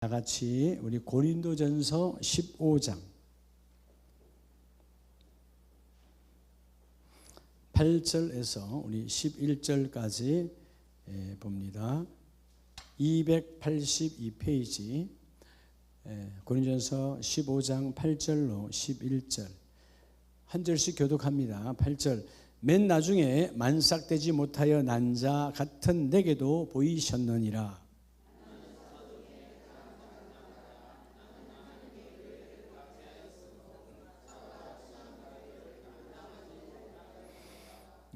다 같이 우리 고린도전서 15장 8절에서 우리 11절까지 봅니다. 282페이지 고린도전서 15장 8절로 11절 한 절씩 교독합니다. 8절 맨 나중에 만삭되지 못하여 난 자 같은 내게도 보이셨느니라.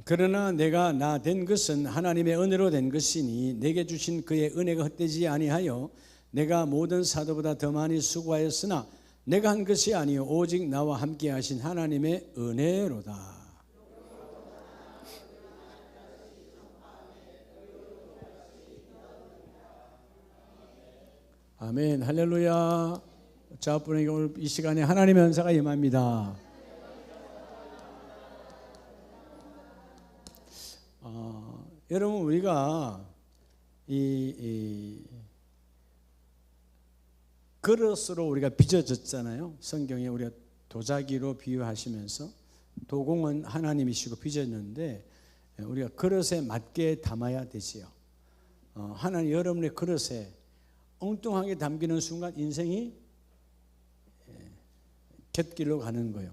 그러나 내가 나 된 것은 하나님의 은혜로 된 것이니 내게 주신 그의 은혜가 헛되지 아니하여 내가 모든 사도보다 더 많이 수고하였으나 내가 한 것이 아니요 오직 나와 함께 하신 하나님의 은혜로다. 아멘. 할렐루야. 자분에게 오늘 이 시간에 하나님의 은사가 임합니다. 여러분 우리가 이 그릇으로 우리가 빚어졌잖아요. 성경에 우리가 도자기로 비유하시면서 도공은 하나님이시고 빚었는데 우리가 그릇에 맞게 담아야 되지요. 하나님 여러분의 그릇에 엉뚱하게 담기는 순간 인생이 곁길로 가는 거예요.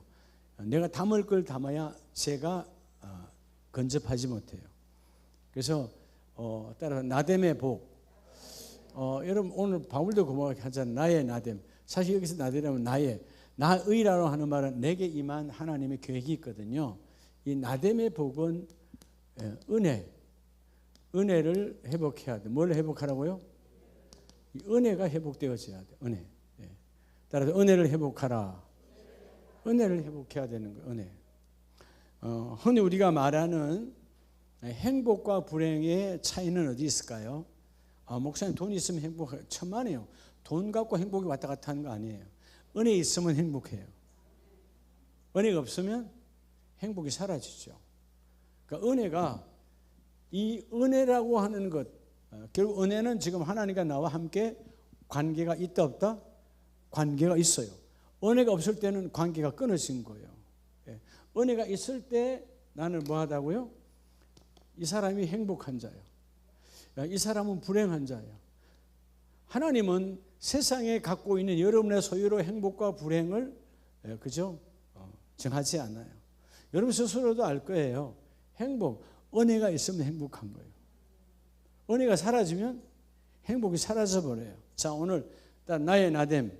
내가 담을 걸 담아야 제가 근접하지 못해요. 그래서 따라서 나됨의 복. 여러분 오늘 바울도 고마워하게 하잖아요. 나의 나됨. 사실 여기서 나됨이라면 나의라고 하는 말은 내게 임한 하나님의 계획이 있거든요. 이 나됨의 복은 은혜를 회복해야 돼. 뭘 회복하라고요? 이 은혜가 회복되어져야 돼. 은혜. 따라서 은혜를 회복하라. 은혜를 회복해야 되는 거예요. 은혜. 흔히 우리가 말하는 행복과 불행의 차이는 어디 있을까요? 목사님 돈 있으면 행복해요. 천만에요. 돈 갖고 행복이 왔다 갔다 하는 거 아니에요. 은혜 있으면 행복해요. 은혜가 없으면 행복이 사라지죠. 그러니까 은혜가 이 은혜라고 하는 것 결국 은혜는 지금 하나님과 나와 함께 관계가 있다 없다? 관계가 있어요. 은혜가 없을 때는 관계가 끊어진 거예요. 은혜가 있을 때 나는 뭐 하다고요? 이 사람이 행복한 자예요. 이 사람은 불행한 자예요. 하나님은 세상에 갖고 있는 여러분의 소유로 행복과 불행을 그죠? 정하지 않아요. 여러분 스스로도 알 거예요. 행복, 은혜가 있으면 행복한 거예요. 은혜가 사라지면 행복이 사라져 버려요. 자, 오늘 나의 나됨.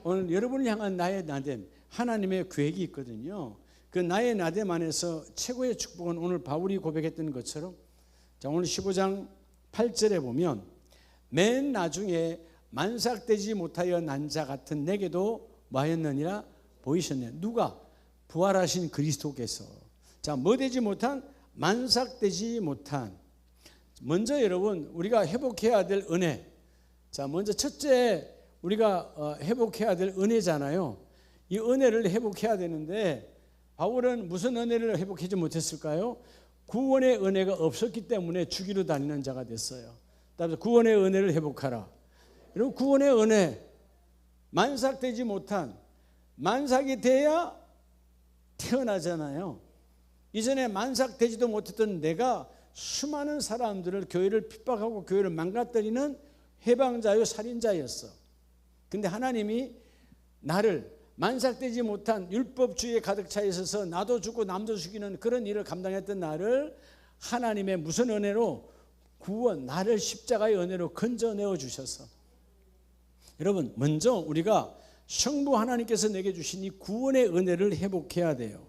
오늘 여러분을 향한 나의 나됨. 하나님의 계획이 있거든요. 그 나의 나됨 안에서 최고의 축복은 오늘 바울이 고백했던 것처럼 자, 오늘 15장 8절에 보면 맨 나중에 만삭되지 못하여 난 자 같은 내게도 뭐하였느니라 보이셨네. 누가? 부활하신 그리스도께서. 자, 뭐 되지 못한? 만삭되지 못한. 먼저 여러분 우리가 회복해야 될 은혜. 자, 먼저 첫째 우리가 회복해야 될 은혜잖아요. 이 은혜를 회복해야 되는데 바울은 무슨 은혜를 회복하지 못했을까요? 구원의 은혜가 없었기 때문에 죽이러 다니는 자가 됐어요. 따라서 구원의 은혜를 회복하라. 여러분 구원의 은혜 만삭되지 못한 만삭이 돼야 태어나잖아요. 이전에 만삭되지도 못했던 내가 수많은 사람들을 교회를 핍박하고 교회를 망가뜨리는 해방자요 살인자였어. 근데 하나님이 나를 만삭되지 못한 율법주의에 가득 차 있어서 나도 죽고 남도 죽이는 그런 일을 감당했던 나를 하나님의 무슨 은혜로 구원, 나를 십자가의 은혜로 건져내어 주셔서 여러분 먼저 우리가 성부 하나님께서 내게 주신 이 구원의 은혜를 회복해야 돼요.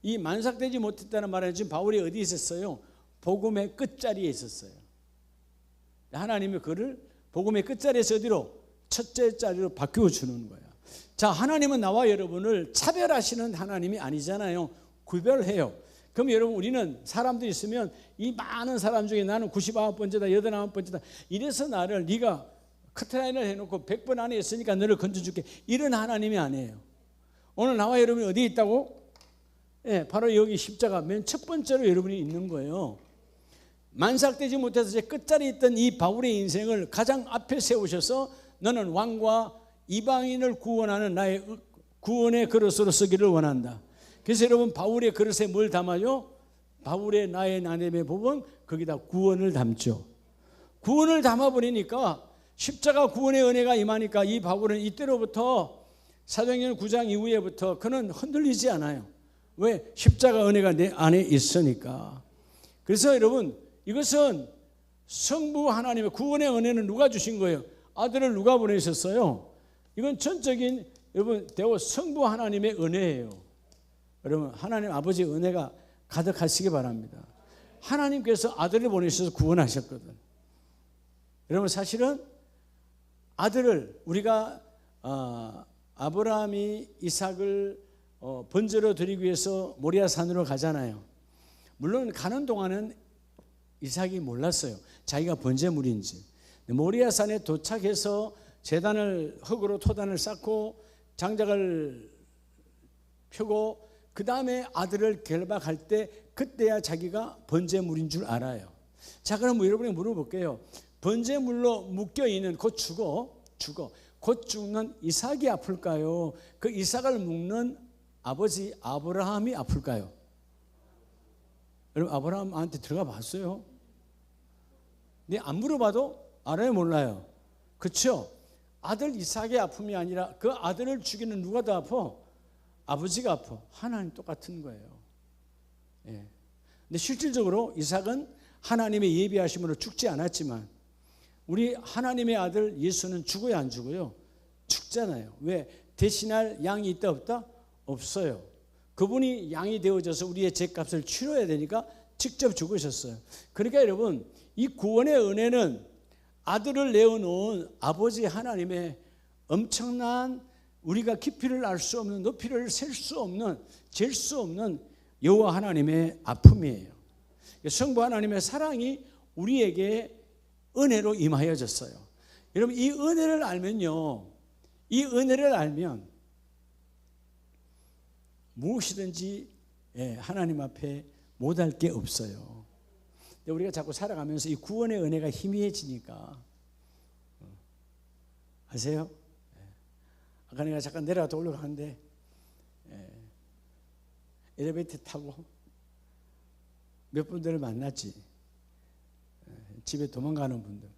이 만삭되지 못했다는 말은 지금 바울이 어디에 있었어요? 복음의 끝자리에 있었어요. 하나님이 그를 복음의 끝자리에서 어디로? 첫째 자리로 바뀌어 주는 거예요. 자, 하나님은 나와 여러분을 차별하시는 하나님이 아니잖아요. 구별해요. 그럼 여러분 우리는 사람들이 있으면 이 많은 사람 중에 나는 99번째다 89번째다 이래서 나를 네가 커트라인을 해놓고 100번 안에 있으니까 너를 건져줄게 이런 하나님이 아니에요. 오늘 나와 여러분이 어디에 있다고? 바로 여기 십자가 맨 첫 번째로 여러분이 있는 거예요. 만삭되지 못해서 제 끝자리에 있던 이 바울의 인생을 가장 앞에 세우셔서 너는 왕과 이방인을 구원하는 나의 구원의 그릇으로 쓰기를 원한다. 그래서 여러분 바울의 그릇에 뭘 담아요? 바울의 나의 나눔의 법은 거기다 구원을 담죠. 구원을 담아버리니까 십자가 구원의 은혜가 임하니까 이 바울은 이때로부터 사도행전 9장 이후에부터 그는 흔들리지 않아요. 왜? 십자가 은혜가 내 안에 있으니까. 그래서 여러분 이것은 성부 하나님의 구원의 은혜는 누가 주신 거예요? 아들을 누가 보내셨어요? 이건 전적인 여러분 대우 성부 하나님의 은혜예요. 여러분 하나님 아버지 은혜가 가득하시기 바랍니다. 하나님께서 아들을 보내셔서 구원하셨거든. 여러분 사실은 아들을 우리가 아브라함이 이삭을 번제로 드리기 위해서 모리아 산으로 가잖아요. 물론 가는 동안은 이삭이 몰랐어요. 자기가 번제물인지. 모리아 산에 도착해서 제단을 흙으로 토단을 쌓고 장작을 펴고 그 다음에 아들을 결박할 때 그때야 자기가 번제물인 줄 알아요. 자 그럼 여러분이 물어볼게요. 번제물로 묶여있는 곧 죽어 곧 죽는 이삭이 아플까요? 그 이삭을 묶는 아버지 아브라함이 아플까요? 여러분 아브라함한테 들어가 봤어요? 근데 안 물어봐도 알아요 몰라요? 그렇죠? 아들 이삭의 아픔이 아니라 그 아들을 죽이는 누가 더 아파? 아버지가 아파. 하나님 똑같은 거예요. 예. 근데 실질적으로 이삭은 하나님의 예비하심으로 죽지 않았지만 우리 하나님의 아들 예수는 죽어야 안 죽어요? 죽잖아요. 왜? 대신할 양이 있다 없다? 없어요. 그분이 양이 되어져서 우리의 죄값을 치러야 되니까 직접 죽으셨어요. 그러니까 여러분 이 구원의 은혜는 아들을 내어놓은 아버지 하나님의 엄청난 우리가 깊이를 알 수 없는 높이를 셀 수 없는 잴 수 없는 여호와 하나님의 아픔이에요. 성부 하나님의 사랑이 우리에게 은혜로 임하여졌어요. 여러분 이 은혜를 알면요, 이 은혜를 알면 무엇이든지 하나님 앞에 못할 게 없어요. 우리가 자꾸 살아가면서 이 구원의 은혜가 희미해지니까 아세요? 아까 내가 잠깐 내려가다 올라가는데 엘리베이터 타고 몇 분들을 만났지. 집에 도망가는 분들.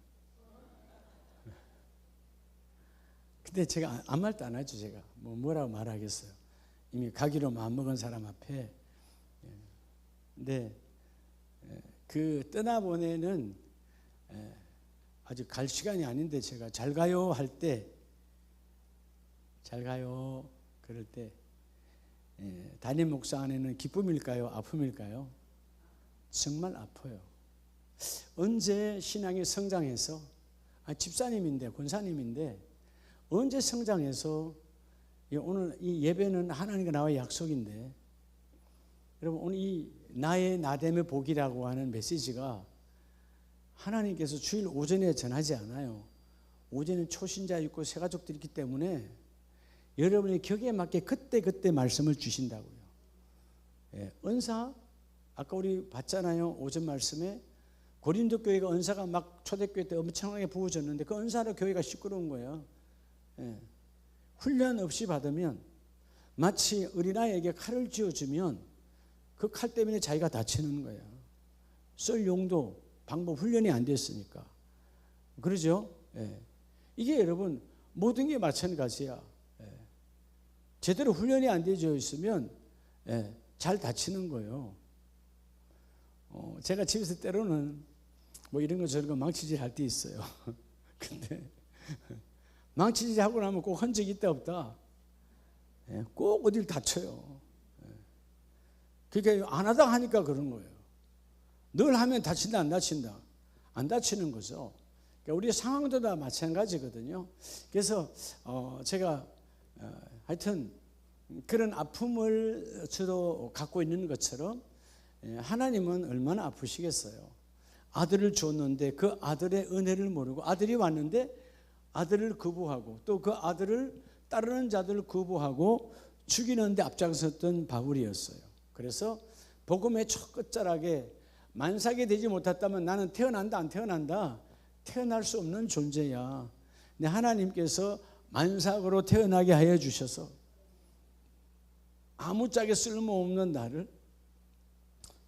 근데 제가 아무 말도 안 하죠. 제가 뭐라고 말하겠어요. 이미 가기로 마음먹은 사람 앞에. 근데 그 떠나보내는 아직 갈 시간이 아닌데 제가 잘 가요 할 때 잘 가요 그럴 때 담임 목사 안에는 기쁨일까요? 아픔일까요? 정말 아파요. 언제 신앙이 성장해서 집사님인데 권사님인데 언제 성장해서 오늘 이 예배는 하나님과 나와의 약속인데 여러분 오늘 이 나의 나됨의 복이라고 하는 메시지가 하나님께서 주일 오전에 전하지 않아요. 오전에 초신자 있고 새가족들이 있기 때문에 여러분의 격에 맞게 그때 말씀을 주신다고요. 은사 아까 우리 봤잖아요. 오전 말씀에 고린도 교회가 은사가 막 초대교회 때 엄청나게 부어졌는데 그 은사로 교회가 시끄러운 거예요. 훈련 없이 받으면 마치 어린아이에게 칼을 쥐어주면 그 칼 때문에 자기가 다치는 거예요. 쓸 용도 방법 훈련이 안 됐으니까. 그러죠? 이게 여러분 모든 게 마찬가지야. 제대로 훈련이 안 되어 있으면 잘 다치는 거예요. 제가 집에서 때로는 뭐 이런 거 저런 거 망치질 할 때 있어요. 근데 망치질 하고 나면 꼭 흔적이 있다 없다. 꼭 어딜 다쳐요. 그러니까 안 하다 하니까 그런 거예요. 늘 하면 다친다 안 다친다? 안 다치는 거죠. 그러니까 우리 상황도 다 마찬가지거든요. 그래서 제가 하여튼 그런 아픔을 저도 갖고 있는 것처럼 하나님은 얼마나 아프시겠어요. 아들을 줬는데 그 아들의 은혜를 모르고 아들이 왔는데 아들을 거부하고 또 그 아들을 따르는 자들을 거부하고 죽이는 데 앞장섰던 바울이었어요. 그래서 복음의 첫 끝자락에 만삭이 되지 못했다면 나는 태어난다 안 태어난다? 태어날 수 없는 존재야. 근데 하나님께서 만삭으로 태어나게 하여 주셔서 아무짝에 쓸모없는 나를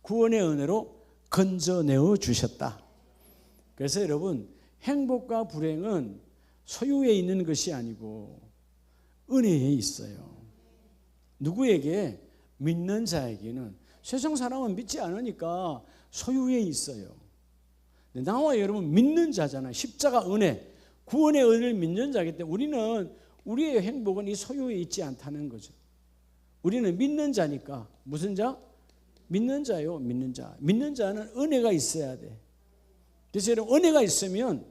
구원의 은혜로 건져내어 주셨다. 그래서 여러분, 행복과 불행은 소유에 있는 것이 아니고 은혜에 있어요. 누구에게? 믿는 자에게는. 세상 사람은 믿지 않으니까 소유에 있어요. 나와 여러분 믿는 자잖아요. 십자가 은혜, 구원의 은혜를 믿는 자이기 때문에 우리는 우리의 행복은 이 소유에 있지 않다는 거죠. 우리는 믿는 자니까. 무슨 자? 믿는 자요. 믿는 자. 믿는 자는 은혜가 있어야 돼. 그래서 여러분 은혜가 있으면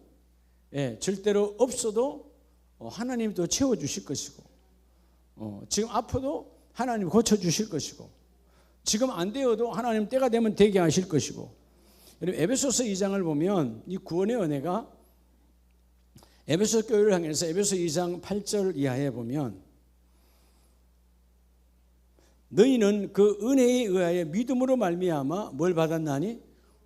절대로 없어도 하나님이 또 채워주실 것이고, 지금 아파도 하나님 고쳐주실 것이고, 지금 안 되어도 하나님 때가 되면 되게 하실 것이고. 여러분 에베소서 2장을 보면 이 구원의 은혜가 에베소 교회를 향해서 에베소 2장 8절 이하에 보면 너희는 그 은혜에 의하여 믿음으로 말미암아 뭘 받았나니?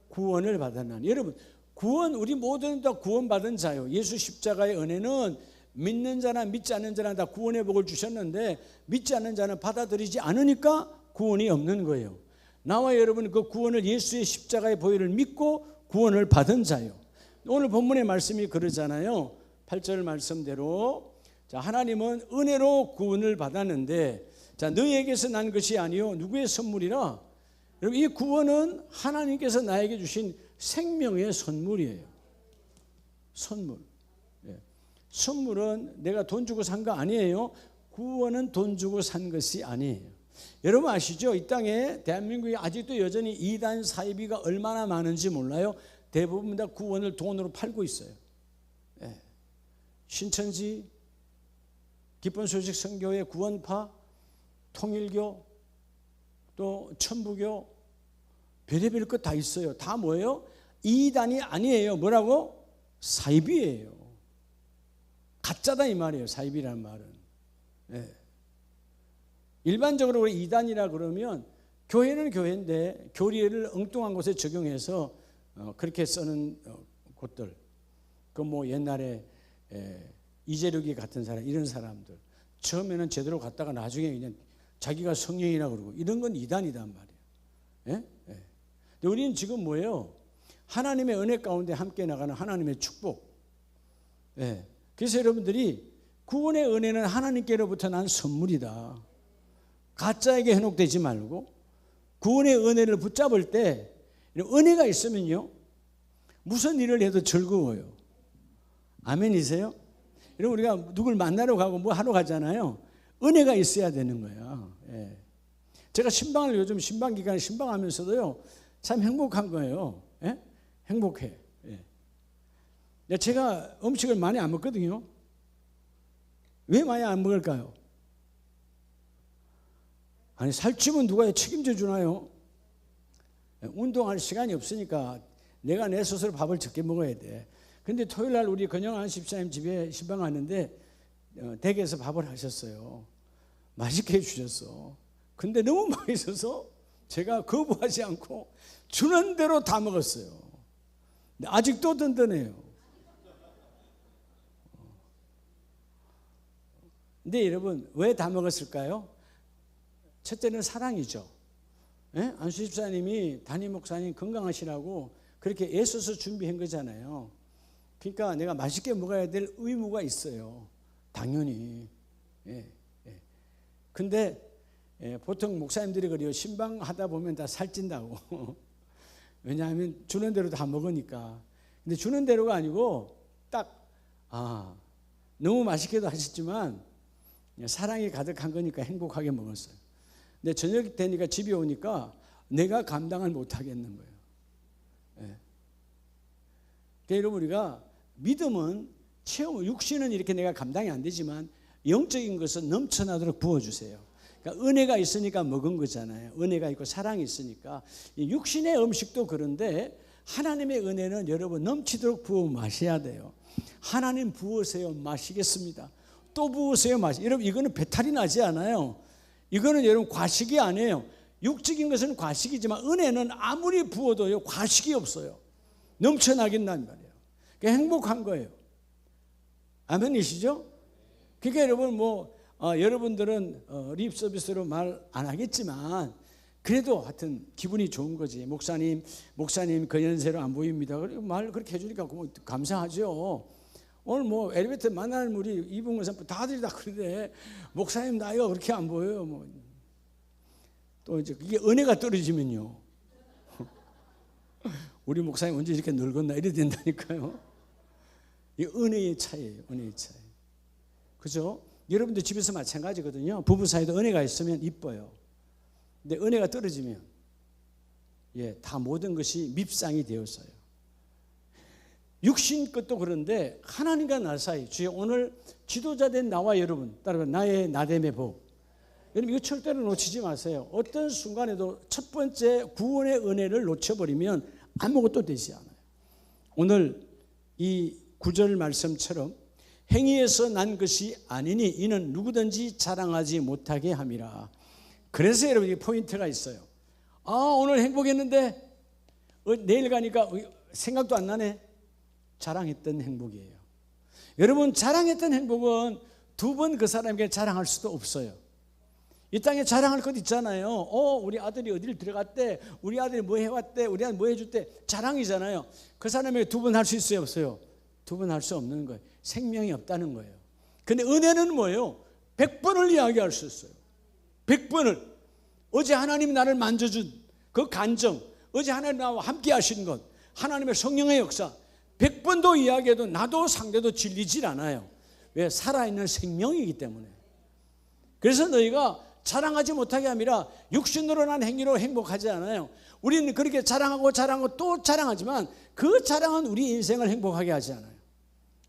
구원을 받았나니. 여러분 구원, 우리 모두는 다 구원받은 자요. 예수 십자가의 은혜는 믿는 자나 믿지 않는 자나 다 구원의 복을 주셨는데 믿지 않는 자는 받아들이지 않으니까 구원이 없는 거예요. 나와 여러분 그 구원을 예수의 십자가의 보혈을 믿고 구원을 받은 자요. 오늘 본문의 말씀이 그러잖아요. 8절 말씀대로 자, 하나님은 은혜로 구원을 받았는데 자, 너희에게서 난 것이 아니요 누구의 선물이라? 여러분 이 구원은 하나님께서 나에게 주신 생명의 선물이에요. 선물. 선물은 내가 돈 주고 산 거 아니에요. 구원은 돈 주고 산 것이 아니에요. 여러분 아시죠? 이 땅에 대한민국이 아직도 여전히 이단 사이비가 얼마나 많은지 몰라요? 대부분 다 구원을 돈으로 팔고 있어요. 신천지, 기쁜 소식 선교회, 구원파, 통일교, 또 천부교, 별의별 것 다 있어요. 다 뭐예요? 이단이 아니에요. 뭐라고? 사이비예요. 가짜다 이 말이에요. 사이비라는 말은. 일반적으로 우리 이단이라 그러면 교회는 교회인데 교리를 엉뚱한 곳에 적용해서 그렇게 쓰는 곳들. 그 뭐 옛날에 이재력이 같은 사람, 이런 사람들 처음에는 제대로 갔다가 나중에 그냥 자기가 성령이라 그러고 이런 건 이단이단 말이에요. 근데 우리는 지금 뭐예요? 하나님의 은혜 가운데 함께 나가는 하나님의 축복. 그래서 여러분들이 구원의 은혜는 하나님께로부터 난 선물이다. 가짜에게 현혹되지 말고 구원의 은혜를 붙잡을 때 은혜가 있으면요 무슨 일을 해도 즐거워요. 아멘이세요? 여러분 우리가 누굴 만나러 가고 뭐 하러 가잖아요. 은혜가 있어야 되는 거예요. 제가 신방을 요즘 신방 기간에 신방하면서도요 참 행복한 거예요. 행복해. 제가 음식을 많이 안 먹거든요. 왜 많이 안 먹을까요? 아니 살찌면 누가 책임져 주나요? 운동할 시간이 없으니까 내가 내 스스로 밥을 적게 먹어야 돼. 근데 토요일날 우리 권영환 집사님 집에 신방 왔는데 댁에서 밥을 하셨어요. 맛있게 해주셨어. 근데 너무 맛있어서 제가 거부하지 않고 주는 대로 다 먹었어요. 근데 아직도 든든해요. 근데 여러분 왜 다 먹었을까요? 첫째는 사랑이죠. 안수 집사님이 담임 목사님 건강하시라고 그렇게 애써서 준비한 거잖아요. 그러니까 내가 맛있게 먹어야 될 의무가 있어요. 당연히. 근데 보통 목사님들이 그래요. 신방하다 보면 다 살찐다고. 왜냐하면 주는 대로 다 먹으니까. 근데 주는 대로가 아니고 딱 너무 맛있게도 하셨지만 사랑이 가득한 거니까 행복하게 먹었어요. 근데 저녁 되니까 집에 오니까 내가 감당을 못 하겠는 거예요. 그러니까 여러분 우리가 믿음은 체험, 육신은 이렇게 내가 감당이 안 되지만 영적인 것은 넘쳐나도록 부어주세요. 그러니까 은혜가 있으니까 먹은 거잖아요. 은혜가 있고 사랑이 있으니까. 육신의 음식도 그런데 하나님의 은혜는 여러분 넘치도록 부어 마셔야 돼요. 하나님 부으세요. 마시겠습니다. 또 부으세요. 여러분 이거는 배탈이 나지 않아요. 이거는 여러분 과식이 아니에요. 육적인 것은 과식이지만 은혜는 아무리 부어도요 과식이 없어요. 넘쳐나긴단 말이에요. 그러니까 행복한 거예요. 아멘이시죠? 그러니까 여러분 여러분들은 립 서비스로 말 안 하겠지만 그래도 하여튼 기분이 좋은 거지. 목사님 그 연세로 안 보입니다. 말 그렇게 해주니까 감사하죠. 오늘 엘리베이터 만나는 우리 이봉근 선포 다들 다 그러는데 목사님 나이가 그렇게 안 보여요. 또 이제 이게 은혜가 떨어지면요. 우리 목사님 언제 이렇게 늙었나 이래 된다니까요. 이 은혜의 차이예요. 은혜의 차이. 그죠? 여러분들 집에서 마찬가지거든요. 부부 사이도 은혜가 있으면 이뻐요. 근데 은혜가 떨어지면 다 모든 것이 밉상이 되었어요. 육신 것도 그런데 하나님과 나 사이, 주여 오늘 지도자 된 나와 여러분, 따라서 나의 나됨의 복. 여러분 이거 절대로 놓치지 마세요. 어떤 순간에도 첫 번째 구원의 은혜를 놓쳐버리면 아무것도 되지 않아요. 오늘 이 9절 말씀처럼 행위에서 난 것이 아니니 이는 누구든지 자랑하지 못하게 함이라. 그래서 여러분 이 포인트가 있어요. 오늘 행복했는데 내일 가니까 생각도 안 나네. 자랑했던 행복이에요. 여러분 자랑했던 행복은 두 번 그 사람에게 자랑할 수도 없어요. 이 땅에 자랑할 것 있잖아요. 우리 아들이 어디를 들어갔대, 우리 아들이 뭐 해왔대, 우리 아들 뭐 해줬대. 자랑이잖아요. 그 사람에게 두 번 할 수 있어요, 없어요? 두 번 할 수 없는 거예요. 생명이 없다는 거예요. 근데 은혜는 뭐예요? 100번을 이야기할 수 있어요. 100번을. 어제 하나님이 나를 만져준 그 감정, 어제 하나님 나와 함께 하신 것, 하나님의 성령의 역사 100번도 이야기해도 나도 상대도 질리질 않아요. 왜? 살아있는 생명이기 때문에. 그래서 너희가 자랑하지 못하게 함이라. 육신으로 난 행위로 행복하지 않아요. 우리는 그렇게 자랑하고 또 자랑하지만 그 자랑은 우리 인생을 행복하게 하지 않아요.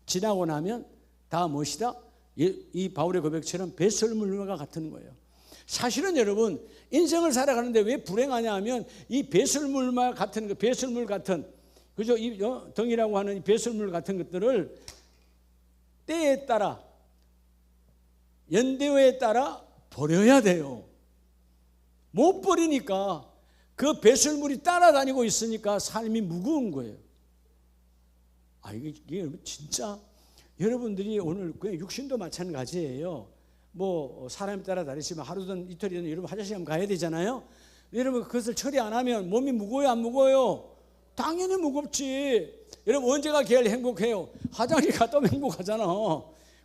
지나고 나면 다 무엇이다? 이 바울의 고백처럼 배설물과 같은 거예요. 사실은 여러분 인생을 살아가는데 왜 불행하냐 하면 이 배설물과 같은 배설물 같은 그죠? 이 덩이라고 하는 이 배설물 같은 것들을 때에 따라 연대에 따라 버려야 돼요. 못 버리니까 그 배설물이 따라다니고 있으니까 삶이 무거운 거예요. 이게 진짜 여러분들이 오늘 그냥 육신도 마찬가지예요. 사람에 따라 다르지만 하루든 이틀이든 여러분 화장실 가면 가야 되잖아요. 여러분 그것을 처리 안 하면 몸이 무거워요, 안 무거워요? 당연히 무겁지. 여러분 언제가 제일 행복해요? 화장실 갔다 오면 행복하잖아.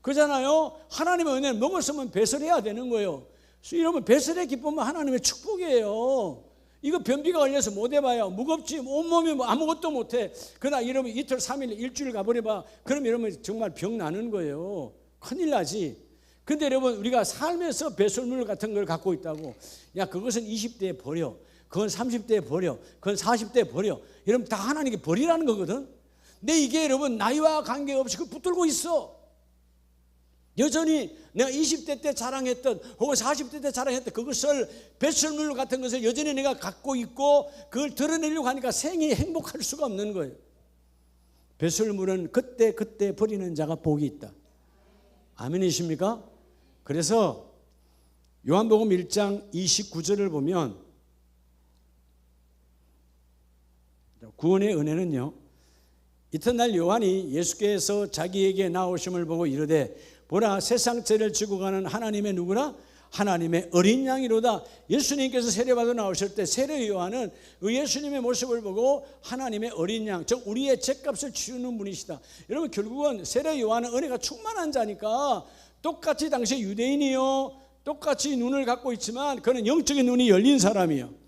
그잖아요. 하나님의 은혜를 먹었으면 배설해야 되는 거예요. 여러분 배설의 기쁨은 하나님의 축복이에요. 이거 변비가 걸려서 못 해봐요. 무겁지. 온몸이 아무것도 못해. 그러나 여러분 이틀, 3일, 일주일 가버려봐. 그럼 여러분 정말 병 나는 거예요. 큰일 나지. 근데 여러분 우리가 삶에서 배설물 같은 걸 갖고 있다고. 그것은 20대에 버려. 그건 30대에 버려. 그건 40대에 버려. 여러분 다 하나님께 버리라는 거거든. 근데 이게 여러분 나이와 관계없이 그 붙들고 있어. 여전히 내가 20대 때 자랑했던 혹은 40대 때 자랑했던 그것을 배설물 같은 것을 여전히 내가 갖고 있고 그걸 드러내려고 하니까 생이 행복할 수가 없는 거예요. 배설물은 그때 버리는 자가 복이 있다. 아멘이십니까? 그래서 요한복음 1장 29절을 보면 구원의 은혜는요, 이튿날 요한이 예수께서 자기에게 나오심을 보고 이르되 보라 세상 죄를 지고 가는 하나님의 누구라? 하나님의 어린 양이로다. 예수님께서 세례받아 나오실 때 세례 요한은 그 예수님의 모습을 보고 하나님의 어린 양, 즉 우리의 죄값을 치르는 분이시다. 여러분 결국은 세례 요한은 은혜가 충만한 자니까 똑같이 당시 유대인이요, 똑같이 눈을 갖고 있지만 그는 영적인 눈이 열린 사람이에요.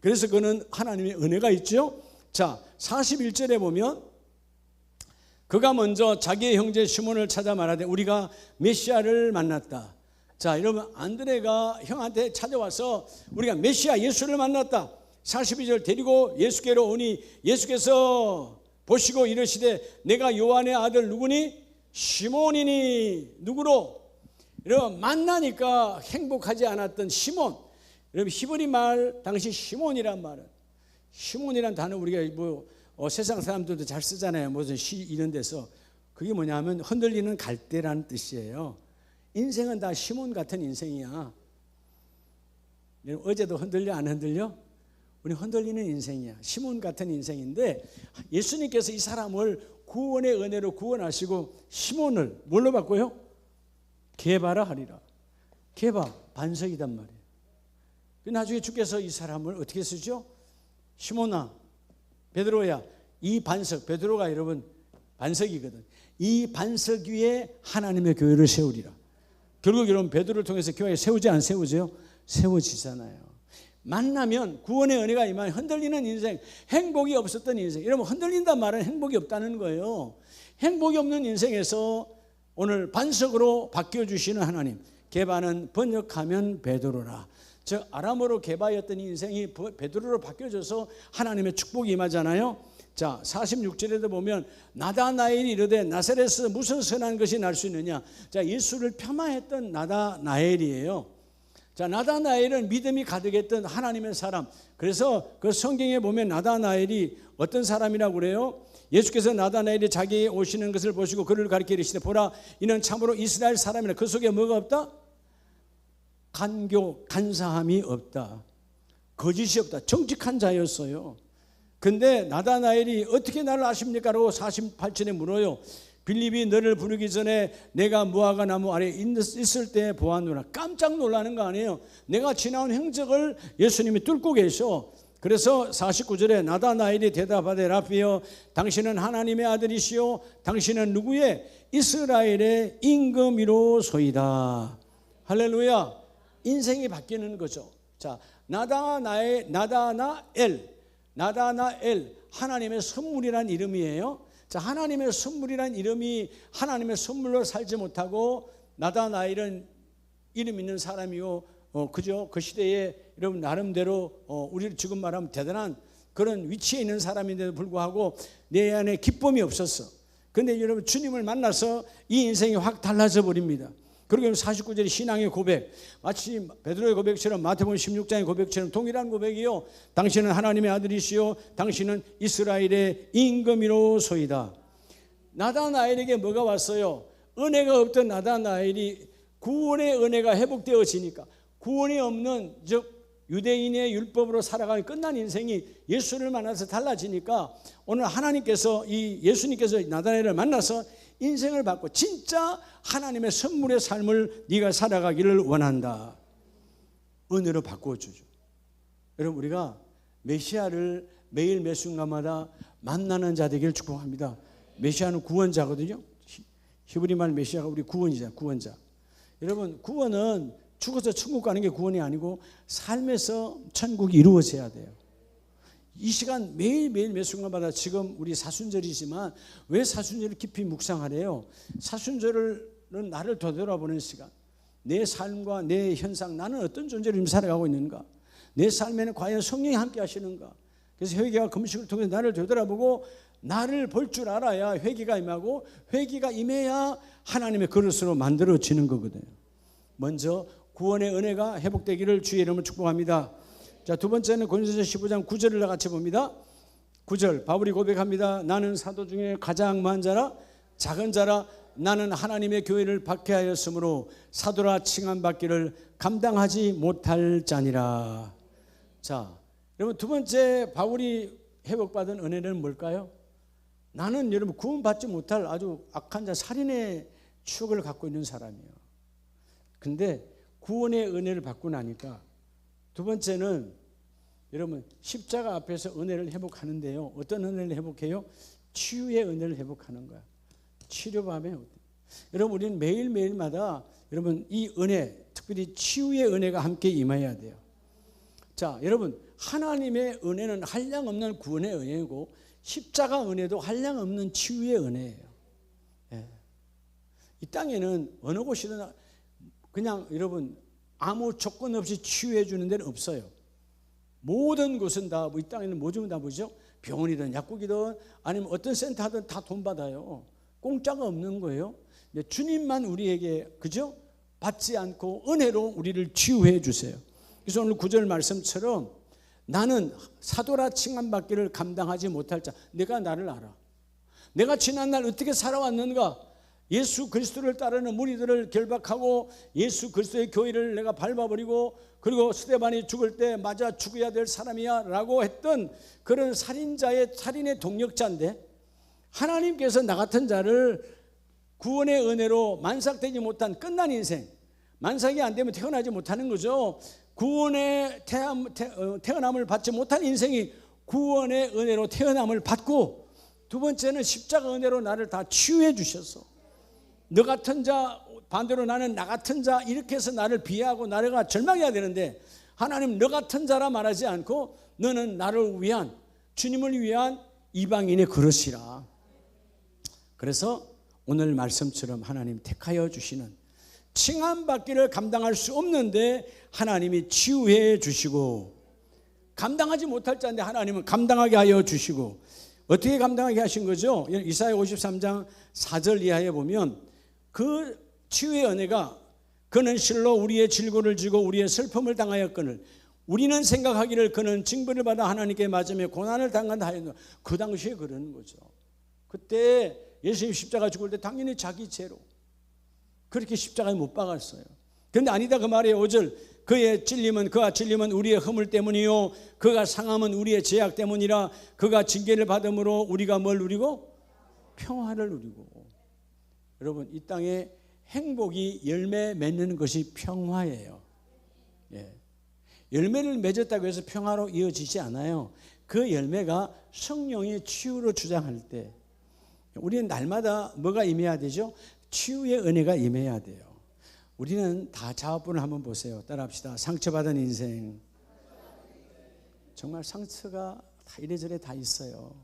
그래서 그는 하나님의 은혜가 있죠. 자, 41절에 보면 그가 먼저 자기의 형제 시몬을 찾아 말하되 우리가 메시아를 만났다. 자, 여러분 안드레가 형한테 찾아와서 우리가 메시아 예수를 만났다. 42절 데리고 예수께로 오니 예수께서 보시고 이르시되 내가 요한의 아들 누구니? 시몬이니. 누구로? 여러분 만나니까 행복하지 않았던 시몬. 여러분 히브리 말 당시 시몬이란 말은, 시몬이란 단어 우리가 세상 사람들도 잘 쓰잖아요. 무슨 시 이런 데서. 그게 뭐냐면 흔들리는 갈대라는 뜻이에요. 인생은 다 시몬 같은 인생이야. 어제도 흔들려 안 흔들려? 우리 흔들리는 인생이야. 시몬 같은 인생인데 예수님께서 이 사람을 구원의 은혜로 구원하시고 시몬을 뭘로 바꿔요? 게바라 하리라. 게바 반석이단 말이에요. 나중에 주께서 이 사람을 어떻게 쓰죠? 시몬아, 베드로야, 이 반석, 베드로가 여러분 반석이거든. 이 반석 위에 하나님의 교회를 세우리라. 결국 여러분 베드로를 통해서 교회 세우지 안 세우죠? 세워지잖아요. 만나면 구원의 은혜가 임하면 흔들리는 인생, 행복이 없었던 인생. 여러분 흔들린단 말은 행복이 없다는 거예요. 행복이 없는 인생에서 오늘 반석으로 바뀌어주시는 하나님. 게바는 번역하면 베드로라. 즉 아람어로 게바였던 인생이 베드로로 바뀌어져서 하나님의 축복이 임하잖아요. 자 46절에도 보면 나다나엘이 이르되 나사렛에서 무슨 선한 것이 날 수 있느냐. 자 예수를 폄하했던 나다나엘이에요. 자 나다나엘은 믿음이 가득했던 하나님의 사람. 그래서 그 성경에 보면 나다나엘이 어떤 사람이라고 그래요? 예수께서 나다나엘이 자기에게 오시는 것을 보시고 그를 가리켜 이르시되 보라 이는 참으로 이스라엘 사람이라. 그 속에 뭐가 없다? 간교, 간사함이 없다. 거짓이 없다. 정직한 자였어요. 근데 나다나엘이 어떻게 나를 아십니까? 라고 48절에 물어요. 빌립이 너를 부르기 전에 내가 무화과 나무 아래 있을 때 보았노라. 깜짝 놀라는 거 아니에요. 내가 지나온 행적을 예수님이 뚫고 계셔. 그래서 49절에 나다나엘이 대답하되 라피여 당신은 하나님의 아들이시오. 당신은 누구의? 이스라엘의 임금이로소이다. 할렐루야. 인생이 바뀌는 거죠. 자, 나다나엘 하나님의 선물이란 이름이에요. 자, 하나님의 선물이란 이름이 하나님의 선물로 살지 못하고 나다나엘은 이름 있는 사람이요. 그죠? 그 시대에 여러분 나름대로 우리를 지금 말하면 대단한 그런 위치에 있는 사람인데도 불구하고 내 안에 기쁨이 없었어. 그런데 여러분 주님을 만나서 이 인생이 확 달라져 버립니다. 그리고 49절의 신앙의 고백, 마치 베드로의 고백처럼 마태복음 16장의 고백처럼 동일한 고백이요. 당신은 하나님의 아들이시요 당신은 이스라엘의 임금이로소이다. 나다나엘에게 뭐가 왔어요? 은혜가 없던 나다나엘이 구원의 은혜가 회복되어지니까, 구원이 없는 즉 유대인의 율법으로 살아가는 끝난 인생이 예수를 만나서 달라지니까 오늘 하나님께서 이 예수님께서 나다나엘을 만나서 인생을 받고 진짜 하나님의 선물의 삶을 네가 살아가기를 원한다. 은혜로 바꿔주죠. 여러분 우리가 메시아를 매일 매 순간마다 만나는 자 되기를 축복합니다. 메시아는 구원자거든요. 히브리 말 메시아가 우리 구원이잖아요. 구원자. 여러분 구원은 죽어서 천국 가는 게 구원이 아니고 삶에서 천국이 이루어져야 돼요. 이 시간 매일매일 매 순간마다 지금 우리 사순절이지만 왜 사순절을 깊이 묵상하래요? 사순절은 나를 되돌아보는 시간. 내 삶과 내 현상, 나는 어떤 존재로 살아가고 있는가? 내 삶에는 과연 성령이 함께 하시는가? 그래서 회개와 금식을 통해서 나를 되돌아보고 나를 볼 줄 알아야 회개가 임하고 회개가 임해야 하나님의 그릇으로 만들어지는 거거든요. 먼저 구원의 은혜가 회복되기를 주의 이름으로 축복합니다. 자, 두 번째는 고린도서 15장 9절을 같이 봅니다. 9절 바울이 고백합니다. 나는 사도 중에 가장 많은 자라 작은 자라 나는 하나님의 교회를 박해하였으므로 사도라 칭함받기를 감당하지 못할 자니라. 자, 여러분 두 번째 바울이 회복받은 은혜는 뭘까요? 나는 여러분 구원받지 못할 아주 악한 자 살인의 추억을 갖고 있는 사람이에요. 근데 구원의 은혜를 받고 나니까 두 번째는 여러분 십자가 앞에서 은혜를 회복하는데요. 어떤 은혜를 회복해요? 치유의 은혜를 회복하는 거야. 치료받으면 여러분 우리는 매일매일마다 여러분 이 은혜, 특별히 치유의 은혜가 함께 임해야 돼요. 자, 여러분 하나님의 은혜는 한량없는 구원의 은혜고 십자가 은혜도 한량없는 치유의 은혜예요. 예. 이 땅에는 어느 곳이든 그냥 여러분 아무 조건 없이 치유해 주는 데는 없어요. 모든 곳은 다 이 땅에는 모든 다 뭐죠? 병원이든 약국이든 아니면 어떤 센터든 다 돈 받아요. 공짜가 없는 거예요. 근데 주님만 우리에게 그죠? 받지 않고 은혜로 우리를 치유해 주세요. 그래서 오늘 9절 말씀처럼 나는 사도라 칭함받기를 감당하지 못할 자. 내가 나를 알아. 내가 지난날 어떻게 살아왔는가? 예수 그리스도를 따르는 무리들을 결박하고 예수 그리스도의 교회를 내가 밟아버리고 그리고 스데반이 죽을 때 맞아 죽어야 될 사람이야 라고 했던 그런 살인의 동력자인데, 하나님께서 나 같은 자를 구원의 은혜로 만삭되지 못한 끝난 인생, 만삭이 안 되면 태어나지 못하는 거죠. 구원의 태어남을 받지 못한 인생이 구원의 은혜로 태어남을 받고, 두 번째는 십자가 은혜로 나를 다 치유해 주셔서, 너 같은 자, 반대로 나는 나 같은 자, 이렇게 해서 나를 비하하고 나를 절망해야 되는데, 하나님 너 같은 자라 말하지 않고 너는 나를 위한, 주님을 위한 이방인의 그릇이라. 그래서 오늘 말씀처럼 하나님 택하여 주시는, 칭함받기를 감당할 수 없는데 하나님이 치유해 주시고, 감당하지 못할 자인데 하나님은 감당하게 하여 주시고, 어떻게 감당하게 하신 거죠? 이사야 53장 4절 이하에 보면 그 치유의 은혜가, 그는 실로 우리의 질고를 지고 우리의 슬픔을 당하였거늘 우리는 생각하기를 그는 징벌을 받아 하나님께 맞으며 고난을 당한다 하였노. 그 당시에 그러는 거죠. 그때 예수님 십자가 죽을 때 당연히 자기 죄로 그렇게 십자가에 못 박았어요. 그런데 아니다 그 말이에요. 5절, 그가 찔림은 우리의 허물 때문이요 그가 상함은 우리의 죄악 때문이라. 그가 징계를 받음으로 우리가 뭘 누리고? 평화를 누리고. 여러분, 이 땅에 행복이 열매 맺는 것이 평화예요. 예. 열매를 맺었다고 해서 평화로 이어지지 않아요. 그 열매가 성령의 치유로 주장할 때 우리는 날마다 뭐가 임해야 되죠? 치유의 은혜가 임해야 돼요. 우리는 다 자아분을 한번 보세요. 따라합시다. 상처받은 인생. 정말 상처가 다 이래저래 다 있어요.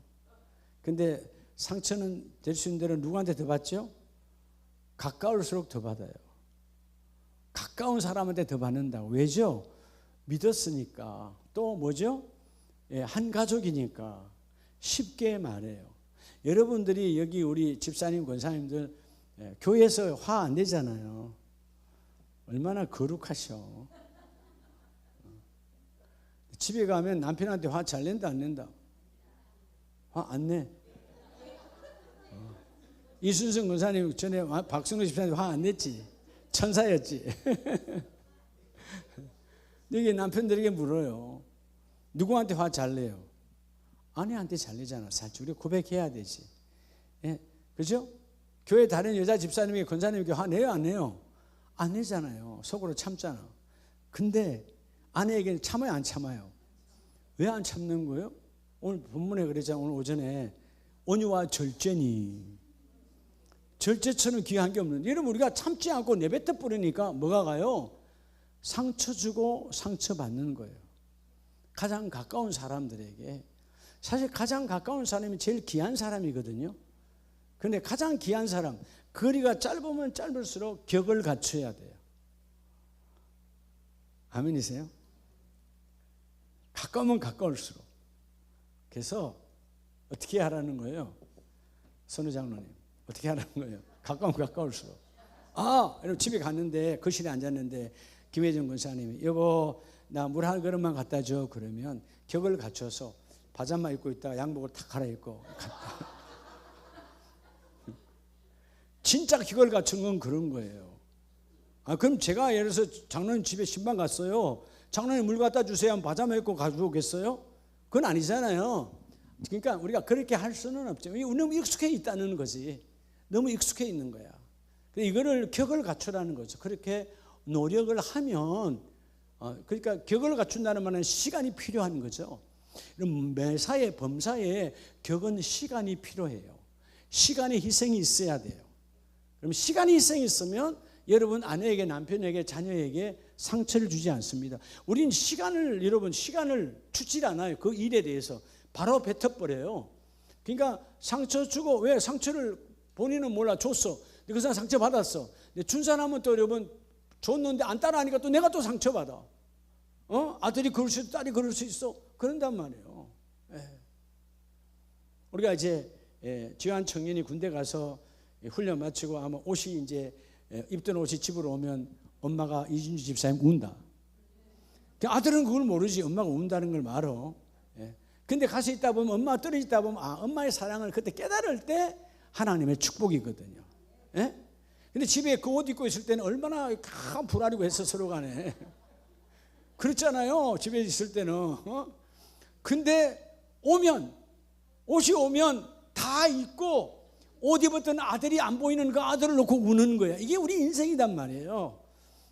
근데 상처는 될 수 있는 대로 누구한테 더 받죠? 가까울수록 더 받아요. 가까운 사람한테 더 받는다고. 왜죠? 믿었으니까. 또 뭐죠? 예, 한 가족이니까 쉽게 말해요. 여러분들이 여기 우리 집사님, 권사님들 교회에서 화 안 내잖아요. 얼마나 거룩하셔. 집에 가면 남편한테 화 잘 낸다 안 낸다? 화 안 내. 이순성 권사님 전에 박승호 집사님 화 안 냈지? 천사였지. 이게 남편들에게 물어요. 누구한테 화 잘 내요? 아내한테 잘 내잖아. 사실 우리 고백해야 되지. 예, 그죠? 교회 다른 여자 집사님이 권사님에게 화 내요 안 내요? 안 내잖아요. 속으로 참잖아. 근데 아내에게는 참아요 안 참아요? 왜 안 참는 거예요? 오늘 본문에 그랬잖아요. 오늘 오전에 온유와 절제니. 절제처럼 귀한 게 없는데, 여러분 우리가 참지 않고 내뱉어 버리니까 뭐가 가요? 상처 주고 상처 받는 거예요. 가장 가까운 사람들에게. 사실 가장 가까운 사람이 제일 귀한 사람이거든요. 그런데 가장 귀한 사람, 거리가 짧으면 짧을수록 격을 갖춰야 돼요. 아멘이세요? 가까우면 가까울수록. 그래서 어떻게 하라는 거예요? 선우 장로님, 어떻게 하라는 거예요? 가까우면 가까울수록. 여러분 집에 갔는데 거실에 앉았는데 김혜정 권사님이 여보 나 물 한 그릇만 갖다 줘. 그러면 격을 갖춰서 바자마 입고 있다가 양복을 탁 갈아입고 갔다. 진짜 격을 갖춘 건 그런 거예요. 그럼 제가 예를 들어서 장로님 집에 신방 갔어요. 장로님 물 갖다 주세요 하면 바자마 입고 가져오겠어요? 그건 아니잖아요. 그러니까 우리가 그렇게 할 수는 없죠. 너무 익숙해 있다는 거지. 너무 익숙해 있는 거야. 이거를 격을 갖추라는 거죠. 그렇게 노력을 하면, 그러니까 격을 갖춘다는 말은 시간이 필요한 거죠. 매사에 범사에 격은 시간이 필요해요. 시간의 희생이 있어야 돼요. 그럼 시간이 희생이 있으면 여러분 아내에게, 남편에게, 자녀에게 상처를 주지 않습니다. 우리는 여러분 시간을 주질 않아요. 그 일에 대해서 바로 뱉어버려요. 그러니까 상처 주고, 왜 상처를 본인은 몰라 줬어. 그 사람 상처 받았어. 준 사람은 또 여러분 줬는데 안 따라하니까 또 내가 또 상처받아. 아들이 그럴 수 있어, 딸이 그럴 수 있어. 그런단 말이에요. 우리가 이제 지한 청년이 군대 가서 훈련 마치고 아마 옷이 이제 입던 옷이 집으로 오면 엄마가 이준주 집사님 운다. 아들은 그걸 모르지. 엄마가 운다는 걸 알아. 근데 가서 있다 보면 엄마가 떨어지다 보면 엄마의 사랑을 그때 깨달을 때 하나님의 축복이거든요. 예? 근데 집에 그 옷 입고 있을 때는 얼마나 강 불아리고 해서 서로 간에 그렇잖아요. 집에 있을 때는. 근데 옷이 오면 다 입고 옷 입었던 아들이 안 보이는 그 아들을 놓고 우는 거야. 이게 우리 인생이단 말이에요.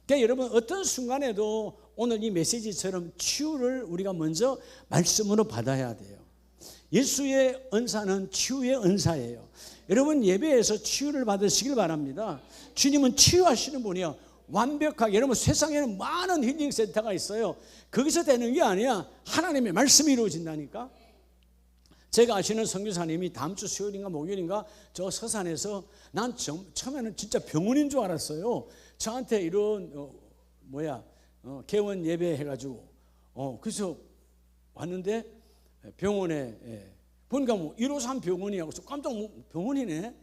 그러니까 여러분 어떤 순간에도 오늘 이 메시지처럼 치유를 우리가 먼저 말씀으로 받아야 돼요. 예수의 은사는 치유의 은사예요. 여러분 예배에서 치유를 받으시길 바랍니다. 주님은 치유하시는 분이요. 완벽하게. 여러분 세상에는 많은 힐링 센터가 있어요. 거기서 되는 게 아니야. 하나님의 말씀이 이루어진다니까. 제가 아시는 선교사님이 다음 주 수요일인가 목요일인가 저 서산에서 난 처음에는 진짜 병원인 줄 알았어요. 저한테 이런 개원 예배 해가지고 그래서 왔는데 병원에 보니까 153 병원이야. 그래서 깜짝 병원이네.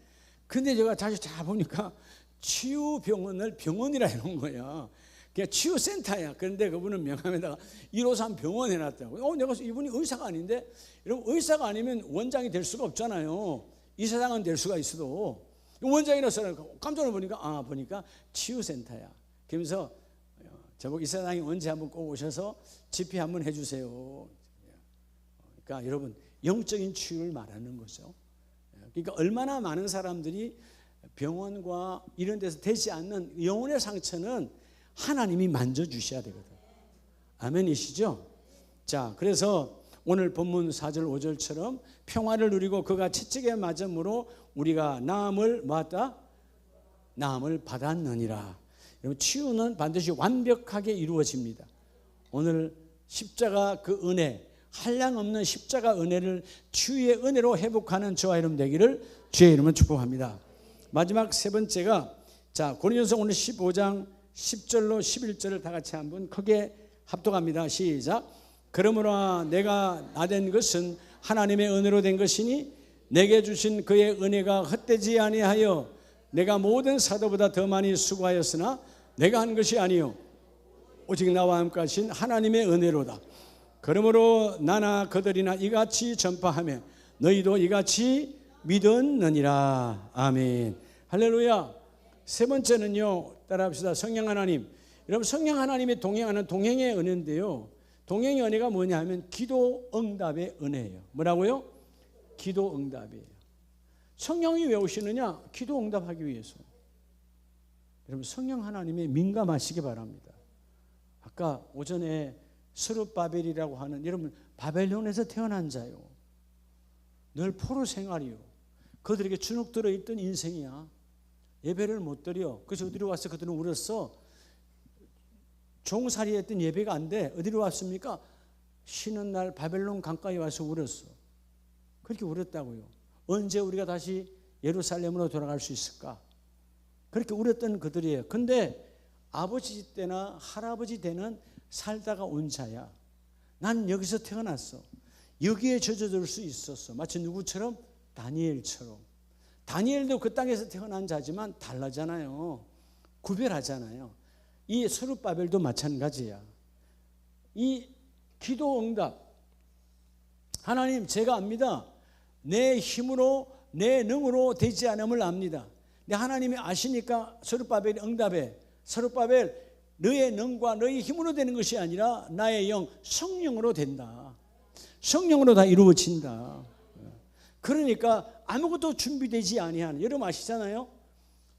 근데 제가 다시 잘 보니까 치유병원을 병원이라 해놓은 거야. 그냥 치유센터야. 그런데 그분은 명함에다가 153 병원 해놨다고. 내가 이분이 의사가 아닌데, 여러분 의사가 아니면 원장이 될 수가 없잖아요. 이사장은 될 수가 있어도 원장이라서 깜짝 보니까 치유센터야. 그러면서 저보고 이사장이 언제 한번 꼭 오셔서 집회 한번 해주세요. 그러니까 여러분 영적인 치유를 말하는 거죠. 그러니까 얼마나 많은 사람들이 병원과 이런 데서 되지 않는 영혼의 상처는 하나님이 만져주셔야 되거든. 아멘이시죠? 자, 그래서 오늘 본문 4절 5절처럼 평화를 누리고 그가 채찍에 맞음으로 우리가 나음을 받았느니라. 여러분 치유는 반드시 완벽하게 이루어집니다. 오늘 십자가 그 은혜, 한량없는 십자가 은혜를 치유의 은혜로 회복하는 저와 여러분 되기를 주의 이름으로 축복합니다. 마지막 세 번째가 고린도서 오늘 15장 10절로 11절을 다 같이 한번 크게 합독합니다. 시작. 그러므로 내가 나된 것은 하나님의 은혜로 된 것이니 내게 주신 그의 은혜가 헛되지 아니하여 내가 모든 사도보다 더 많이 수고하였으나 내가 한 것이 아니요 오직 나와 함께 하신 하나님의 은혜로다. 그러므로 나나 그들이나 이같이 전파하며 너희도 이같이 믿었느니라. 아멘. 할렐루야. 세 번째는요, 따라합시다. 성령 하나님. 여러분 성령 하나님이 동행하는 동행의 은혜인데요, 동행의 은혜가 뭐냐 하면 기도 응답의 은혜예요. 뭐라고요? 기도 응답이에요. 성령이 왜 오시느냐? 기도 응답하기 위해서. 여러분 성령 하나님에 민감하시기 바랍니다. 아까 오전에 스룹바벨이라고 하는, 여러분 바벨론에서 태어난 자요, 늘 포로 생활이요, 그들에게 주눅 들어있던 인생이야. 예배를 못 드려. 그래서 어디로 와서 그들은 울었어. 종살이 했던 예배가 안 돼. 어디로 왔습니까? 쉬는 날 바벨론 강가에 와서 울었어. 그렇게 울었다고요. 언제 우리가 다시 예루살렘으로 돌아갈 수 있을까? 그렇게 울었던 그들이에요. 근데 아버지 때나 할아버지 때는 살다가 온 자야. 난 여기서 태어났어. 여기에 젖어들 수 있었어. 마치 누구처럼? 다니엘처럼. 다니엘도 그 땅에서 태어난 자지만 달라잖아요. 구별하잖아요. 이 스룹바벨도 마찬가지야. 이 기도 응답, 하나님 제가 압니다. 내 힘으로 내 능으로 되지 않음을 압니다. 근데 하나님이 아시니까 스룹바벨이 응답해. 스룹바벨, 너의 능과 너의 힘으로 되는 것이 아니라 나의 영, 성령으로 된다. 성령으로 다 이루어진다. 그러니까 아무것도 준비되지 아니한, 여러분 아시잖아요.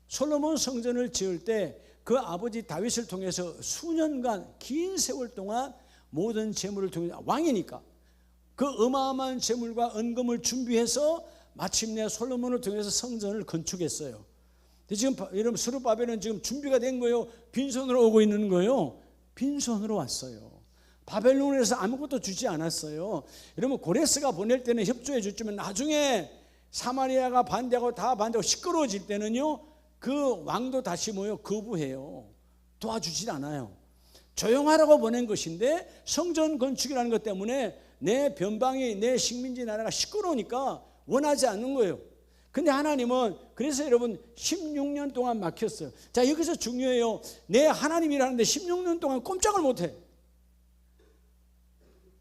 솔로몬 성전을 지을 때 그 아버지 다윗을 통해서 수년간 긴 세월 동안 모든 재물을 통해서, 왕이니까 그 어마어마한 재물과 은금을 준비해서 마침내 솔로몬을 통해서 성전을 건축했어요. 근데 지금 여러분 스룹바벨은 지금 준비가 된 거예요? 빈손으로 오고 있는 거예요? 빈손으로 왔어요. 바벨론에서 아무것도 주지 않았어요. 여러분 고레스가 보낼 때는 협조해 줬지만 나중에 사마리아가 반대하고 다 반대하고 시끄러워질 때는요, 그 왕도 다시 거부해요. 도와주질 않아요. 조용하라고 보낸 것인데 성전 건축이라는 것 때문에 내 변방이, 내 식민지 나라가 시끄러우니까 원하지 않는 거예요. 근데 하나님은, 그래서 여러분 16년 동안 막혔어요. 자, 여기서 중요해요. 내 하나님이라는데 16년 동안 꼼짝을 못해.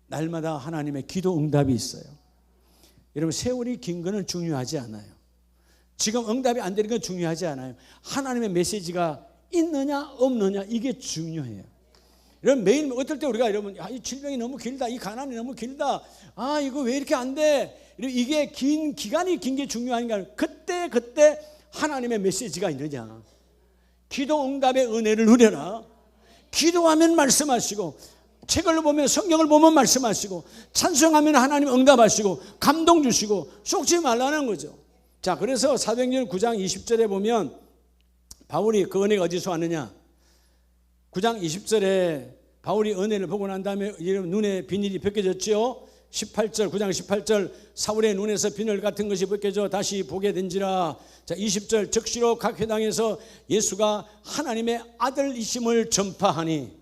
날마다 하나님의 기도 응답이 있어요. 여러분 세월이 긴 거는 중요하지 않아요. 지금 응답이 안 되는 건 중요하지 않아요. 하나님의 메시지가 있느냐 없느냐 이게 중요해요. 여러분 매일 어떨 때 우리가 여러분 이 질병이 너무 길다, 이 가난이 너무 길다, 이거 왜 이렇게 안 돼? 이게 긴 기간이 긴 게 중요한 게 아니라 그때 하나님의 메시지가 있느냐. 기도 응답의 은혜를 누려라. 기도하면 말씀하시고, 책을 보면 성경을 보면 말씀하시고, 찬송하면 하나님 응답하시고 감동 주시고 속지 말라는 거죠. 자, 그래서 사도행전 9장 20절에 보면 바울이 그 은혜가 어디서 왔느냐. 9장 20절에 바울이 은혜를 보고 난 다음에 눈에 비늘이 벗겨졌지요. 18절, 9장 18절, 사울의 눈에서 비늘 같은 것이 벗겨져 다시 보게 된지라. 자, 20절, 즉시로 각 회당에서 예수가 하나님의 아들이심을 전파하니.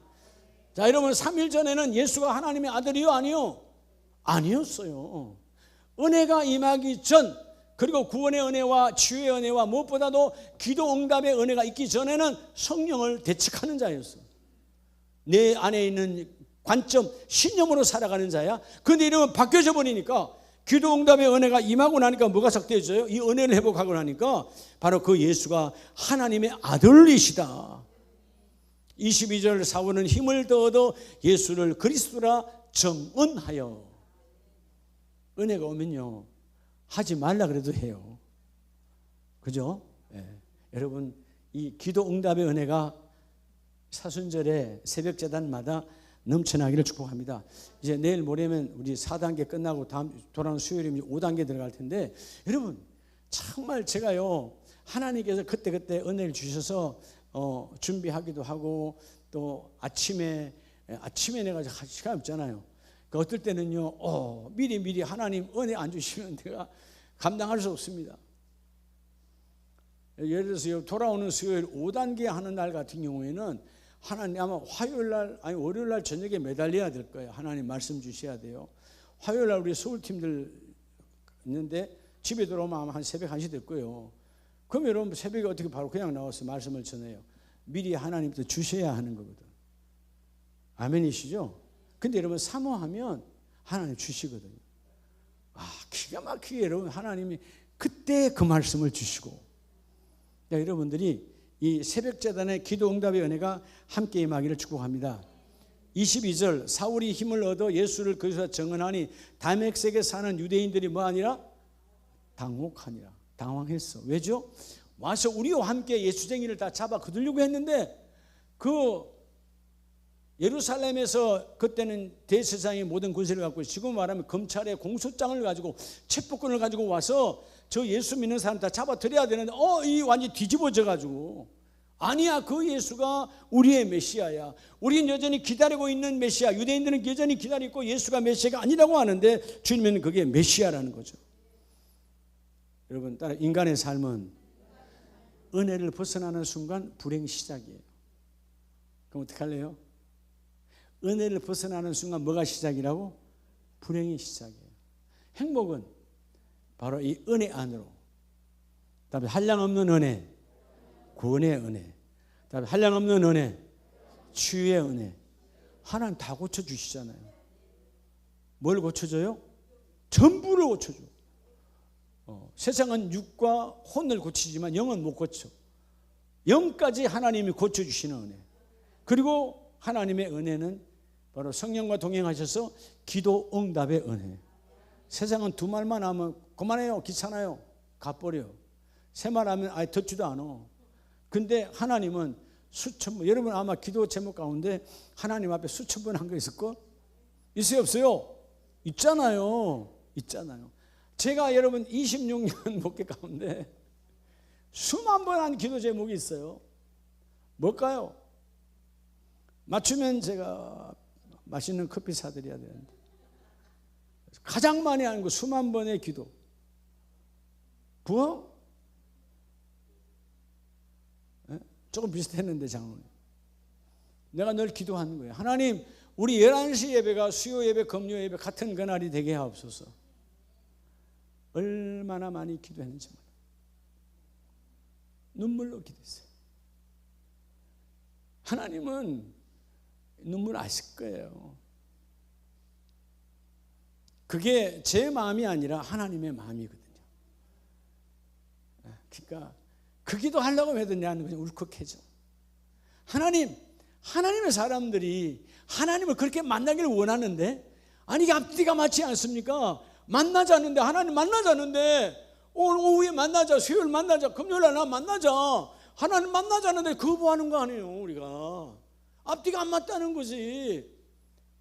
자, 여러분 3일 전에는 예수가 하나님의 아들이요 아니요? 아니었어요. 은혜가 임하기 전, 그리고 구원의 은혜와 치유의 은혜와 무엇보다도 기도 응답의 은혜가 있기 전에는 성령을 대측하는 자였어. 내 안에 있는 관점, 신념으로 살아가는 자야. 그런데 이러면 바뀌어져 버리니까 기도 응답의 은혜가 임하고 나니까 뭐가 삭제해져요? 이 은혜를 회복하고 나니까 바로 그 예수가 하나님의 아들이시다. 22절, 사울은 힘을 더 얻어 예수를 그리스도라 정언하여. 은혜가 오면요 하지 말라 그래도 해요. 그죠? 여러분 이 기도 응답의 은혜가 사순절에 새벽 제단마다 넘쳐나기를 축복합니다. 이제 내일 모레면 우리 4단계 끝나고 다음 돌아오는 수요일이면 5단계 들어갈 텐데, 여러분 정말 제가요 하나님께서 그때 은혜를 주셔서 준비하기도 하고, 또 아침에 내가 시간 없잖아요. 그 어떨 때는요 미리 하나님 은혜 안 주시면 내가 감당할 수 없습니다. 예를 들어서 돌아오는 수요일 5단계 하는 날 같은 경우에는 하나님 아마 화요일날 아니 월요일날 저녁에 매달려야 될 거예요. 하나님 말씀 주셔야 돼요. 화요일날 우리 서울팀들 있는데 집에 들어오면 아마 한 새벽 1시 될 거예요. 그럼 여러분 새벽에 어떻게 바로 그냥 나와서 말씀을 전해요? 미리 하나님부터 주셔야 하는 거거든. 아멘이시죠? 근데 여러분 사모하면 하나님 주시거든요. 기가 막히게 여러분 하나님이 그때 그 말씀을 주시고. 여러분들이 이 새벽재단의 기도 응답의 은혜가 함께 임하기를 축복합니다. 22절, 사울이 힘을 얻어 예수를 그리스도라 정언하니 다메섹에 사는 유대인들이 뭐하니라? 당혹하니라. 당황했어. 왜죠? 와서 우리와 함께 예수쟁이를 다 잡아 거두려고 했는데, 그 예루살렘에서 그때는 대제사장이 모든 군세를 갖고, 지금 말하면 검찰의 공소장을 가지고 체포권을 가지고 와서 저 예수 믿는 사람 다 잡아들여야 되는데 이 완전히 뒤집어져 가지고, 아니야 그 예수가 우리의 메시아야, 우리는 여전히 기다리고 있는 메시아, 유대인들은 여전히 기다리고 예수가 메시아가 아니라고 하는데 주님은 그게 메시아라는 거죠. 여러분 따라 인간의 삶은 은혜를 벗어나는 순간 불행 시작이에요. 그럼 어떡할래요? 은혜를 벗어나는 순간 뭐가 시작이라고? 불행이 시작이에요. 행복은 바로 이 은혜 안으로. 그다음에 한량없는 은혜, 구원의 은혜. 그다음에 한량없는 은혜, 치유의 은혜. 하나님 다 고쳐주시잖아요. 뭘 고쳐줘요? 전부를 고쳐줘. 세상은 육과 혼을 고치지만 영은 못 고쳐. 영까지 하나님이 고쳐주시는 은혜. 그리고 하나님의 은혜는 바로 성령과 동행하셔서 기도 응답의 은혜. 세상은 두 말만 하면 그만해요, 귀찮아요, 가버려. 세 말 하면 아예 듣지도 않아. 근데 하나님은 수천 번, 여러분 아마 기도 제목 가운데 하나님 앞에 수천 번 한 거 있을 거? 있어요 없어요? 있잖아요. 제가 여러분 26년 목회 가운데 수만 번 한 기도 제목이 있어요. 뭘까요? 맞추면 제가 맛있는 커피 사드려야 되는데, 가장 많이 하는 거 수만 번의 기도. 부어? 조금 비슷했는데 장로님, 내가 늘 기도하는 거예요. 하나님 우리 11시 예배가 수요 예배, 금요 예배 같은 그날이 되게 하옵소서. 얼마나 많이 기도했는지 몰라요. 눈물로 기도했어요. 하나님은 눈물 아실 거예요. 그게 제 마음이 아니라 하나님의 마음이거든요. 그러니까 그 기도 하려고 해도 나는 그냥 울컥해져. 하나님의 사람들이 하나님을 그렇게 만나기를 원하는데, 아니 이게 앞뒤가 맞지 않습니까? 만나자는데, 하나님 만나자는데, 오늘 오후에 만나자, 수요일 만나자, 금요일 하나 만나자, 하나님 만나자는데 거부하는 거 아니에요. 우리가 앞뒤가 안 맞다는 거지.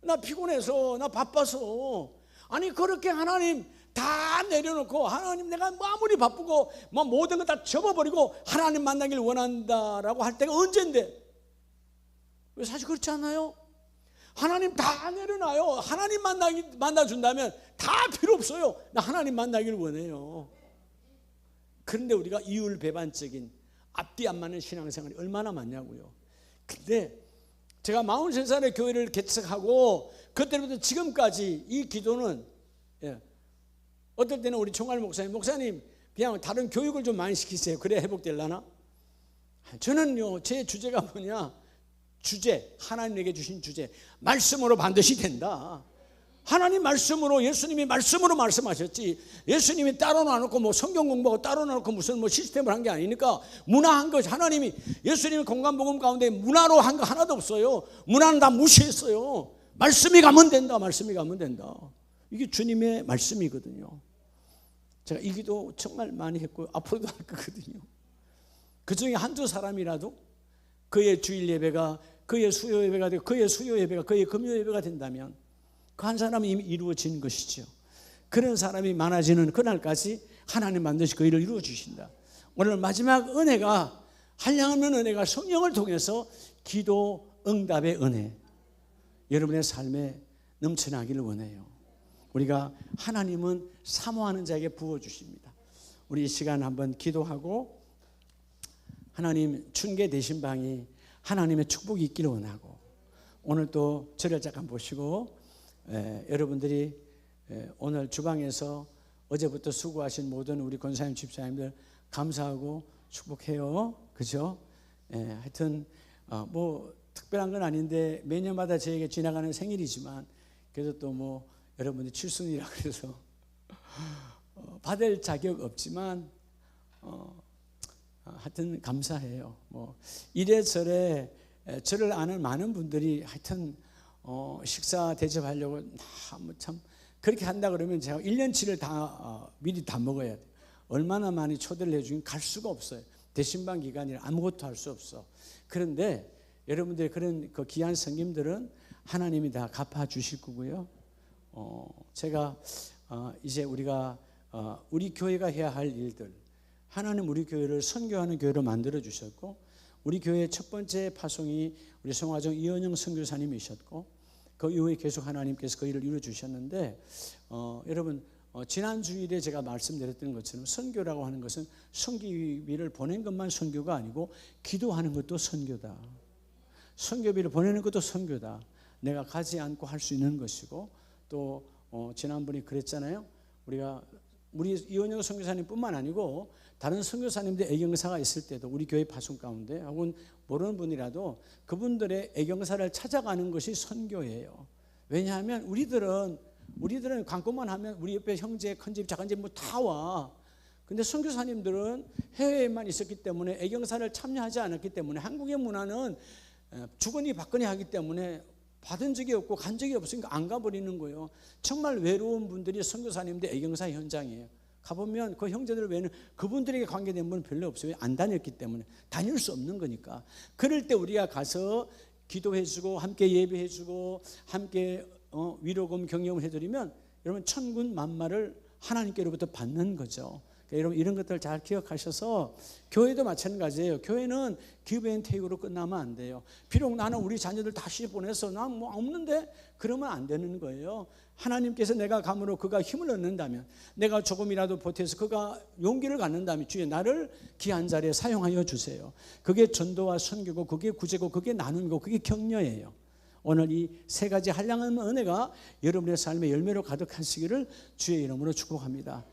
나 피곤해서, 나 바빠서. 아니 그렇게 하나님 다 내려놓고, 하나님 내가 아무리 바쁘고 뭐 모든 거 다 접어버리고 하나님 만나길 원한다라고 할 때가 언젠데? 왜 사실 그렇지 않나요? 하나님 다 내려놔요. 하나님 만나준다면 다 필요 없어요. 나 하나님 만나길 원해요. 그런데 우리가 이율배반적인 앞뒤 안 맞는 신앙생활이 얼마나 많냐고요. 근데 제가 43살에 교회를 개척하고 그때부터 지금까지 이 기도는, 어떨 때는 우리 총괄 목사님 그냥 다른 교육을 좀 많이 시키세요. 그래야 회복되려나? 저는요, 제 주제가 뭐냐, 하나님에게 주신 주제, 말씀으로 반드시 된다. 하나님 말씀으로, 예수님이 말씀으로 말씀하셨지, 예수님이 따로 놔놓고 뭐 성경 공부하고 따로 놔놓고 무슨 뭐 시스템을 한 게 아니니까, 문화한 것, 하나님이, 예수님이 공간복음 가운데 문화로 한 거 하나도 없어요. 문화는 다 무시했어요. 말씀이 가면 된다, 말씀이 가면 된다. 이게 주님의 말씀이거든요. 제가 이 기도 정말 많이 했고 앞으로도 할 거거든요. 그 중에 한두 사람이라도 그의 주일 예배가 그의 수요 예배가 되고, 그의 수요 예배가 그의 금요 예배가 된다면 그 한 사람이 이미 이루어진 것이죠. 그런 사람이 많아지는 그날까지 하나님 반드시 그 일을 이루어 주신다. 오늘 마지막 은혜가, 한량없는 은혜가 성령을 통해서 기도 응답의 은혜, 여러분의 삶에 넘쳐나기를 원해요. 우리가 하나님은 사모하는 자에게 부어주십니다. 우리 이 시간 한번 기도하고, 하나님 춘계 대신방이 하나님의 축복이 있기를 원하고, 오늘 또 저를 잠깐 보시고, 여러분들이 오늘 주방에서 어제부터 수고하신 모든 우리 권사님 집사님들 감사하고 축복해요. 그죠? 하여튼 뭐 특별한 건 아닌데 매년마다 저에게 지나가는 생일이지만, 그래도 또 뭐 여러분들 칠순이라 그래서 받을 자격 없지만 하여튼 감사해요. 뭐 이래저래 저를 아는 많은 분들이 하여튼 식사 대접하려고 참 그렇게 한다 그러면 제가 1년치를 다 미리 다 먹어야 돼요. 얼마나 많이 초대를 해주긴 갈 수가 없어요. 대신방 기간이라 아무것도 할 수 없어. 그런데 여러분들의 그런 그 귀한 성김들은 하나님이 다 갚아 주실 거고요. 제가 이제 우리가 우리 교회가 해야 할 일들, 하나님 우리 교회를 선교하는 교회로 만들어 주셨고, 우리 교회의 첫 번째 파송이 우리 성화정 이은영 선교사님이셨고, 그 이후에 계속 하나님께서 그 일을 이루어 주셨는데, 여러분 지난 주일에 제가 말씀드렸던 것처럼 선교라고 하는 것은 선교비를 보낸 것만 선교가 아니고 기도하는 것도 선교다. 선교비를 보내는 것도 선교다. 내가 가지 않고 할 수 있는 것이고, 또 지난번에 그랬잖아요. 우리 이은영 선교사님뿐만 아니고 다른 선교사님들 애경사가 있을 때도 우리 교회 파송 가운데 혹은 모르는 분이라도 그분들의 애경사를 찾아가는 것이 선교예요. 왜냐하면 우리들은 관건만 하면 우리 옆에 형제, 큰집, 작은집 뭐 다 와. 근데 선교사님들은 해외에만 있었기 때문에 애경사를 참여하지 않았기 때문에, 한국의 문화는 주거니 받거니 하기 때문에 받은 적이 없고 간 적이 없으니까 안 가버리는 거예요. 정말 외로운 분들이 선교사님들 애경사 현장이에요. 가보면 그 형제들 외에는 그분들에게 관계된 분은 별로 없어요. 안 다녔기 때문에. 다닐 수 없는 거니까. 그럴 때 우리가 가서 기도해주고 함께 예배해주고 함께 위로금 경영을 해드리면 여러분 천군 만마를 하나님께로부터 받는 거죠. 그러니까 여러분 이런 것들 잘 기억하셔서, 교회도 마찬가지예요. 교회는 give and take으로 끝나면 안 돼요. 비록 나는 우리 자녀들 다시 보내서 난 뭐 없는데 그러면 안 되는 거예요. 하나님께서 내가 감으로 그가 힘을 얻는다면, 내가 조금이라도 보태서 그가 용기를 갖는다면 주여 나를 귀한 자리에 사용하여 주세요. 그게 전도와 선교고, 그게 구제고, 그게 나눔이고, 그게 격려예요. 오늘 이 세 가지 한량한 은혜가 여러분의 삶의 열매로 가득하시기를 주의 이름으로 축복합니다.